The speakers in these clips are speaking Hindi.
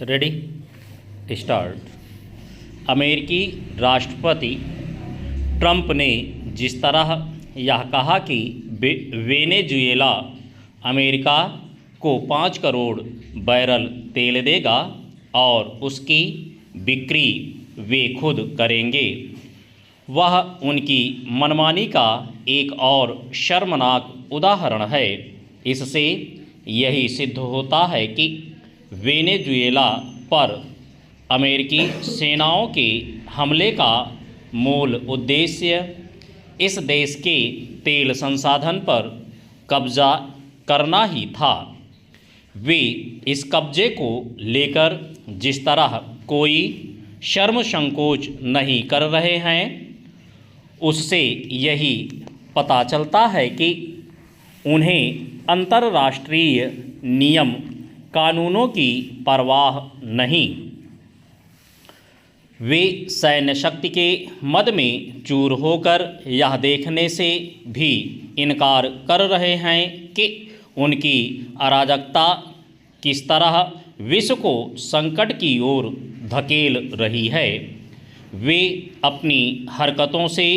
Ready start. अमेरिकी राष्ट्रपति ट्रंप ने जिस तरह यह कहा कि वेनेजुएला अमेरिका को 5 करोड़ बैरल तेल देगा और उसकी बिक्री वे खुद करेंगे, वह उनकी मनमानी का एक और शर्मनाक उदाहरण है। इससे यही सिद्ध होता है कि वेनेजुएला पर अमेरिकी सेनाओं के हमले का मूल उद्देश्य इस देश के तेल संसाधन पर कब्जा करना ही था। वे इस कब्जे को लेकर जिस तरह कोई शर्म संकोच नहीं कर रहे हैं, उससे यही पता चलता है कि उन्हें अंतर्राष्ट्रीय नियम कानूनों की परवाह नहीं। वे सैन्य शक्ति के मद में चूर होकर यह देखने से भी इनकार कर रहे हैं कि उनकी अराजकता किस तरह विश्व को संकट की ओर धकेल रही है। वे अपनी हरकतों से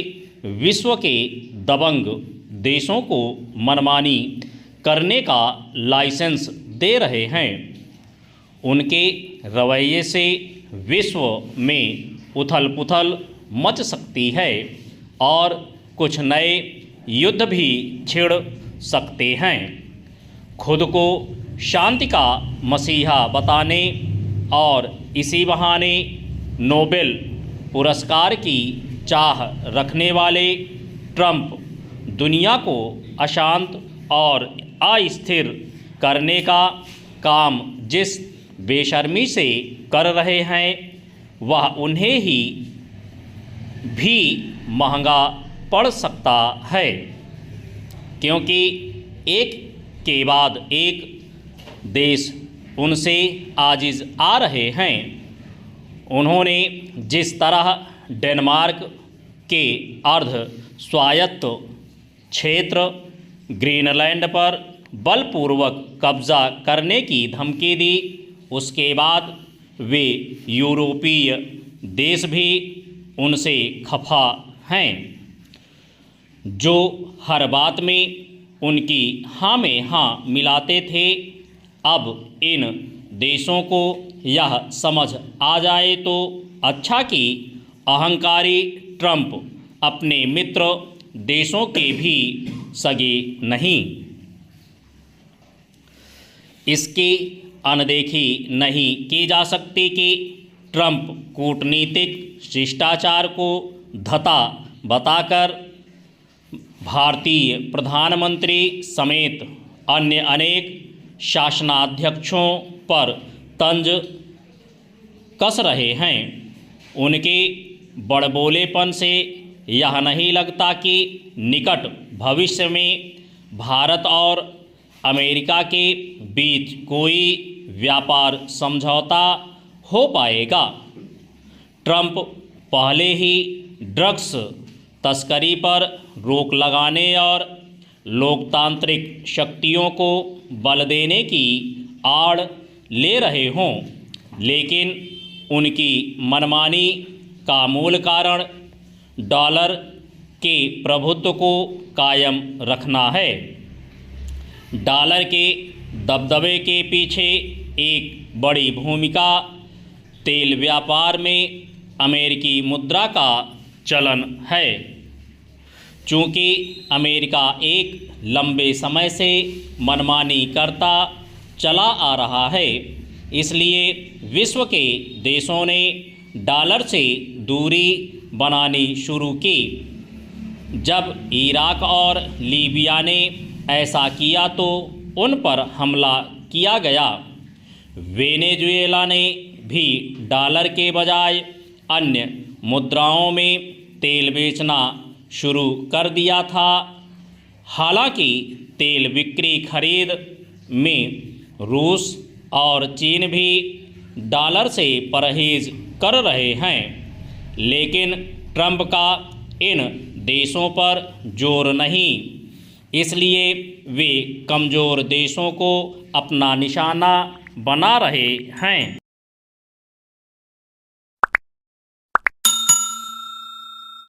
विश्व के दबंग देशों को मनमानी करने का लाइसेंस दे रहे हैं। उनके रवैये से विश्व में उथल पुथल मच सकती है और कुछ नए युद्ध भी छिड़ सकते हैं। खुद को शांति का मसीहा बताने और इसी बहाने नोबेल पुरस्कार की चाह रखने वाले ट्रंप दुनिया को अशांत और अस्थिर करने का काम जिस बेशर्मी से कर रहे हैं, वह उन्हें ही भी महंगा पड़ सकता है, क्योंकि एक के बाद एक देश उनसे आजिज आ रहे हैं। उन्होंने जिस तरह डेनमार्क के अर्ध स्वायत्त क्षेत्र ग्रीनलैंड पर बलपूर्वक कब्जा करने की धमकी दी, उसके बाद वे यूरोपीय देश भी उनसे खफा हैं, जो हर बात में उनकी हाँ में हाँ मिलाते थे। अब इन देशों को यह समझ आ जाए तो अच्छा कि अहंकारी ट्रंप अपने मित्र देशों के भी सगे नहीं। इसकी अनदेखी नहीं की जा सकती कि ट्रंप कूटनीतिक शिष्टाचार को धता बताकर भारतीय प्रधानमंत्री समेत अन्य अनेक शासनाध्यक्षों पर तंज कस रहे हैं। उनके बड़बोलेपन से यह नहीं लगता कि निकट भविष्य में भारत और अमेरिका के बीच कोई व्यापार समझौता हो पाएगा। ट्रंप पहले ही ड्रग्स तस्करी पर रोक लगाने और लोकतांत्रिक शक्तियों को बल देने की आड़ ले रहे हों, लेकिन उनकी मनमानी का मूल कारण डॉलर के प्रभुत्व को कायम रखना है। डॉलर के दबदबे के पीछे एक बड़ी भूमिका तेल व्यापार में अमेरिकी मुद्रा का चलन है। चूँकि अमेरिका एक लंबे समय से मनमानी करता चला आ रहा है, इसलिए विश्व के देशों ने डॉलर से दूरी बनानी शुरू की। जब इराक और लीबिया ने ऐसा किया तो उन पर हमला किया गया। वेनेजुएला ने भी डॉलर के बजाय अन्य मुद्राओं में तेल बेचना शुरू कर दिया था। हालांकि तेल बिक्री खरीद में रूस और चीन भी डॉलर से परहेज कर रहे हैं, लेकिन ट्रंप का इन देशों पर जोर नहीं, इसलिए वे कमज़ोर देशों को अपना निशाना बना रहे हैं।